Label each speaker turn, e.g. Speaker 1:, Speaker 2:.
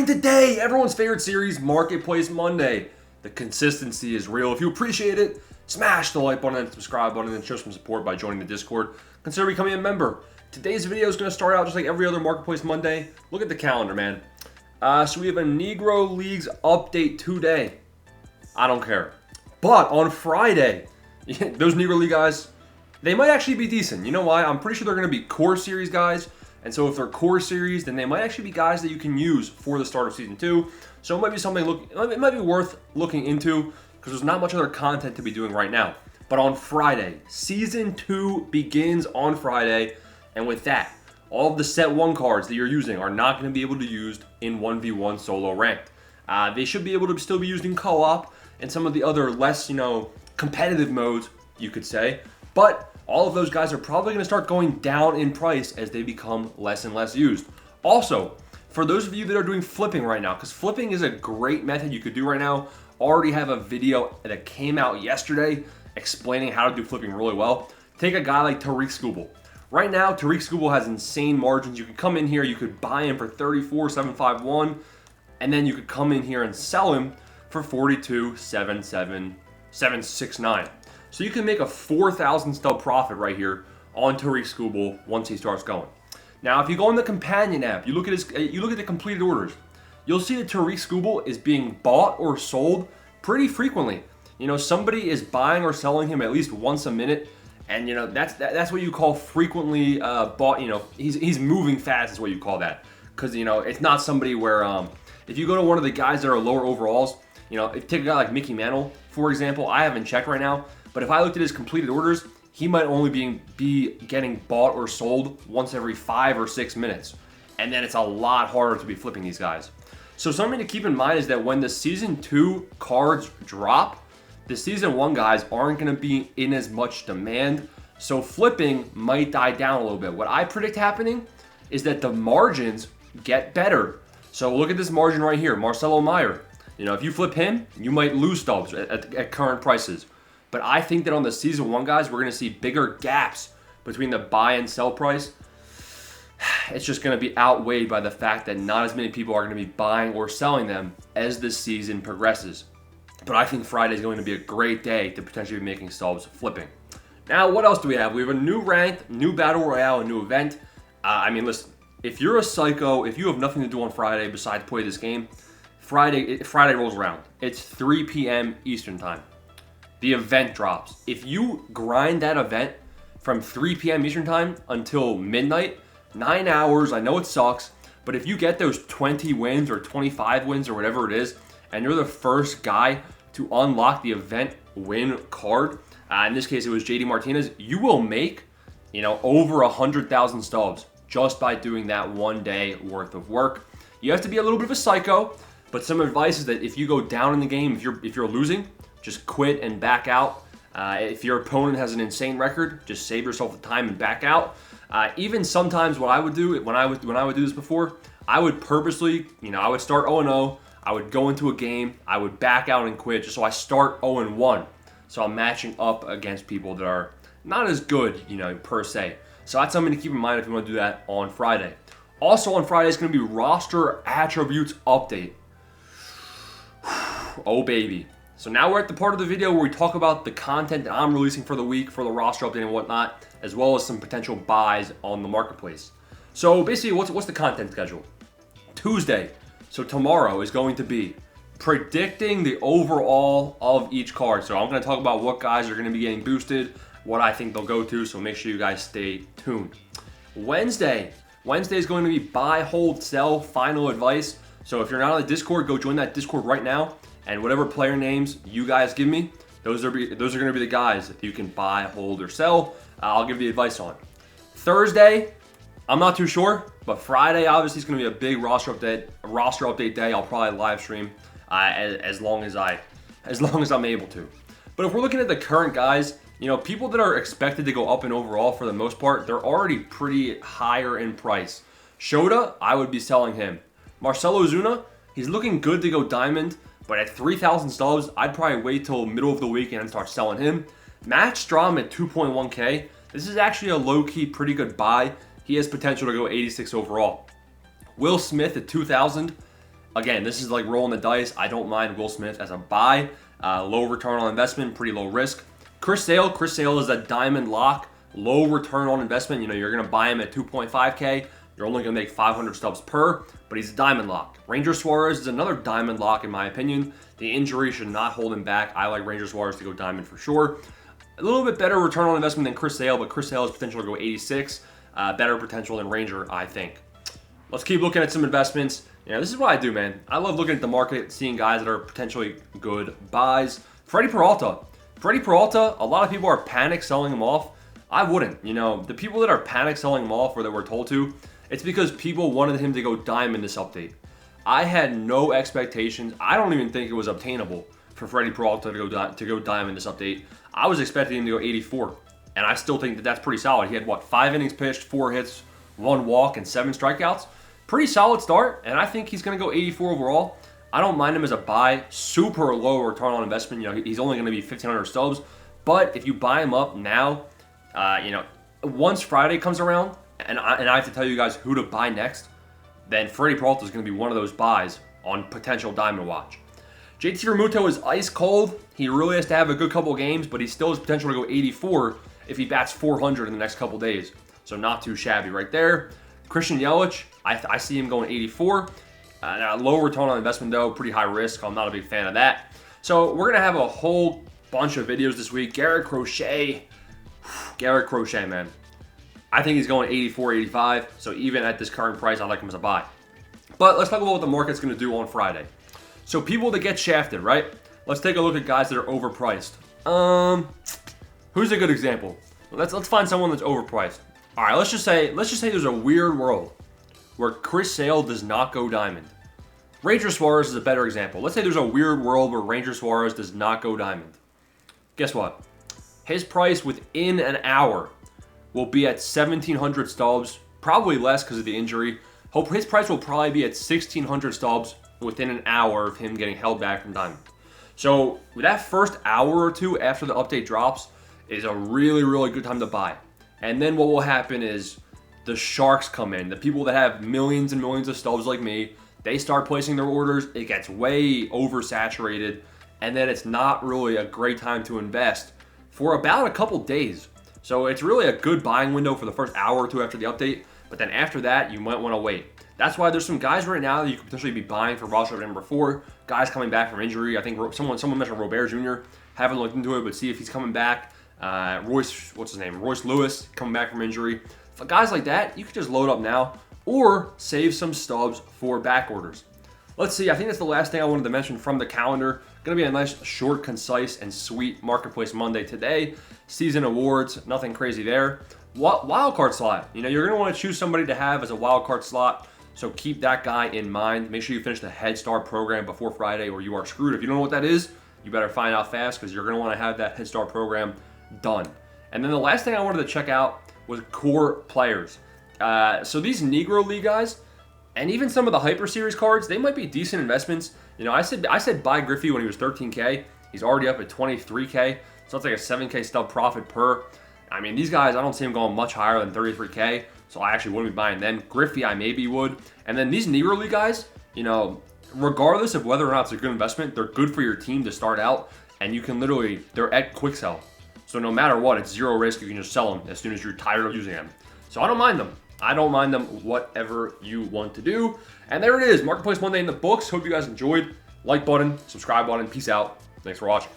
Speaker 1: in today, everyone's favorite series, Marketplace Monday. The consistency is real. If you appreciate it, smash the like button and subscribe button and show some support by joining the Discord. Consider becoming a member. Today's video is going to start out just like every other Marketplace Monday. Look at the calendar, man. So we have a Negro Leagues update today. I don't care. But on Friday, those Negro League guys, they might actually be decent. You know why? I'm pretty sure they're going to be core series guys. And so if they're core series, then they might actually be guys that you can use for the start of season 2. So it might be something it might be worth looking into because there's not much other content to be doing right now. But on Friday, season 2 begins on Friday, and with that, all of the set 1 cards that you're using are not going to be able to be used in 1v1 solo ranked. They should be able to still be used in co-op and some of the other less, competitive modes, you could say. But all of those guys are probably going to start going down in price as they become less and less used. Also, for those of you that are doing flipping right now, because flipping is a great method you could do right now, already have a video that came out yesterday explaining how to do flipping really well. Take a guy like Tariq Skubal. Right now, Tariq Skubal has insane margins. You could come in here, you could buy him for 34,751, and then you could come in here and sell him for 42,769. So you can make a 4,000 stub profit right here on Tariq Skubal once he starts going. Now, if you go in the companion app, you look at the completed orders, you'll see that Tariq Skubal is being bought or sold pretty frequently. Somebody is buying or selling him at least once a minute, and that's what you call frequently bought. He's moving fast is what you call that, because it's not somebody where if you go to one of the guys that are lower overalls, take a guy like Mickey Mantle for example. I haven't checked right now. But if I looked at his completed orders, he might only be getting bought or sold once every 5 or 6 minutes. And then it's a lot harder to be flipping these guys. So something to keep in mind is that when the Season 2 cards drop, the Season 1 guys aren't going to be in as much demand. So flipping might die down a little bit. What I predict happening is that the margins get better. So look at this margin right here, Marcelo Meyer. If you flip him, you might lose stubs at current prices. But I think that on the Season 1 guys, we're going to see bigger gaps between the buy and sell price. It's just going to be outweighed by the fact that not as many people are going to be buying or selling them as the season progresses. But I think Friday is going to be a great day to potentially be making stubs flipping. Now, what else do we have? We have a new ranked, new battle royale, a new event. Listen, if you're a psycho, if you have nothing to do on Friday besides play this game, Friday rolls around. It's 3 p.m. Eastern time. The event drops. If you grind that event from 3 p.m. Eastern time until midnight, 9 hours, I know it sucks, but if you get those 20 wins or 25 wins or whatever it is, and you're the first guy to unlock the event win card, in this case it was JD Martinez, you will make, over 100,000 stubs just by doing that 1 day worth of work. You have to be a little bit of a psycho, but some advice is that if you go down in the game, if you're losing, just quit and back out. If your opponent has an insane record, just save yourself the time and back out. Even sometimes what I would do when I would do this before, I would purposely, I would start 0-0. I would go into a game, I would back out and quit just so I start 0-1. So I'm matching up against people that are not as good, per se. So that's something to keep in mind if you want to do that on Friday. Also on Friday is going to be roster attributes update. Oh baby. So now we're at the part of the video where we talk about the content that I'm releasing for the week, for the roster update and whatnot, as well as some potential buys on the marketplace. So basically, what's the content schedule? Tuesday, so tomorrow, is going to be predicting the overall of each card. So I'm going to talk about what guys are going to be getting boosted, what I think they'll go to, so make sure you guys stay tuned. Wednesday is going to be buy, hold, sell, final advice. So if you're not on the Discord, go join that Discord right now. And whatever player names you guys give me, those are going to be the guys that you can buy, hold, or sell. I'll give the advice on. Thursday, I'm not too sure, but Friday obviously is going to be a big roster update day. I'll probably live stream as long as I'm able to. But if we're looking at the current guys, people that are expected to go up in overall for the most part, they're already pretty higher in price. Shota, I would be selling him. Marcelo Zuna, he's looking good to go diamond. But at 3,000 stubs, I'd probably wait till middle of the week and start selling him. Matt Strom at 2.1K. This is actually a low-key pretty good buy. He has potential to go 86 overall. Will Smith at 2,000. Again, this is like rolling the dice. I don't mind Will Smith as a buy. Low return on investment, pretty low risk. Chris Sale is a diamond lock, low return on investment. You know, you're going to buy him at 2.5K. You're only going to make 500 stubs per, but he's a diamond lock. Ranger Suarez is another diamond lock in my opinion. The injury should not hold him back. I like Ranger Suarez to go diamond for sure. A little bit better return on investment than Chris Sale, but Chris Sale has potential to go 86. Better potential than Ranger, I think. Let's keep looking at some investments. You know, this is what I do, man. I love looking at the market, seeing guys that are potentially good buys. Freddie Peralta, a lot of people are panic selling him off. I wouldn't. You know, the people that are panic selling him off or that were told to, it's because people wanted him to go diamond this update. I had no expectations. I don't even think it was obtainable for Freddie Peralta to go diamond this update. I was expecting him to go 84, and I still think that that's pretty solid. He had, 5 innings pitched, 4 hits, 1 walk, and 7 strikeouts. Pretty solid start, and I think he's going to go 84 overall. I don't mind him as a buy. Super low return on investment. You know, he's only going to be 1,500 stubs, but if you buy him up now, you know, once Friday comes around, and I have to tell you guys who to buy next, then Freddie Peralta is going to be one of those buys on potential Diamond Watch. JT Realmuto is ice cold. He really has to have a good couple games, but he still has potential to go 84 if he bats 400 in the next couple days. So not too shabby right there. Christian Yelich, I see him going 84. Low return on investment though, pretty high risk. I'm not a big fan of that. So we're going to have a whole bunch of videos this week. Garrett Crochet, man. I think he's going 84, 85. So even at this current price, I like him as a buy. But let's talk about what the market's going to do on Friday. So people that get shafted, right? Let's take a look at guys that are overpriced. Who's a good example? Let's find someone that's overpriced. All right, let's just say there's a weird world where Chris Sale does not go diamond. Ranger Suarez is a better example. Let's say there's a weird world where Ranger Suarez does not go diamond. Guess what? His price within an hour will be at 1,700 stubs, probably less because of the injury. His price will probably be at 1,600 stubs within an hour of him getting held back from diamond. So that first hour or two after the update drops is a really, really good time to buy. And then what will happen is the sharks come in. The people that have millions and millions of stubs like me, they start placing their orders. It gets way oversaturated. And then it's not really a great time to invest for about a couple days. So it's really a good buying window for the first hour or two after the update. But then after that, you might want to wait. That's why there's some guys right now that you could potentially be buying for roster number 4. Guys coming back from injury. I think someone mentioned Robert Jr. Haven't looked into it, but see if he's coming back. Royce Lewis coming back from injury. For guys like that, you could just load up now or save some stubs for back orders. Let's see. I think that's the last thing I wanted to mention from the calendar. Going to be a nice, short, concise, and sweet Marketplace Monday today. Season awards, nothing crazy there. Wild card slot. You know, you're going to want to choose somebody to have as a wild card slot. So keep that guy in mind. Make sure you finish the Head Start program before Friday or you are screwed. If you don't know what that is, you better find out fast because you're going to want to have that Head Start program done. And then the last thing I wanted to check out was core players. So these Negro League guys, and even some of the Hyper Series cards, they might be decent investments. You know, I said buy Griffey when he was 13K. He's already up at 23K. So that's like a 7K stub profit per. I mean, these guys, I don't see them going much higher than 33K. So I actually wouldn't be buying them. Griffey, I maybe would. And then these Negro League guys, you know, regardless of whether or not it's a good investment, they're good for your team to start out. And you can literally, they're at quick sell. So no matter what, it's zero risk. You can just sell them as soon as you're tired of using them. So I don't mind them. I don't mind them, whatever you want to do. And there it is, Marketplace Monday in the books. Hope you guys enjoyed. Like button, subscribe button. Peace out. Thanks for watching.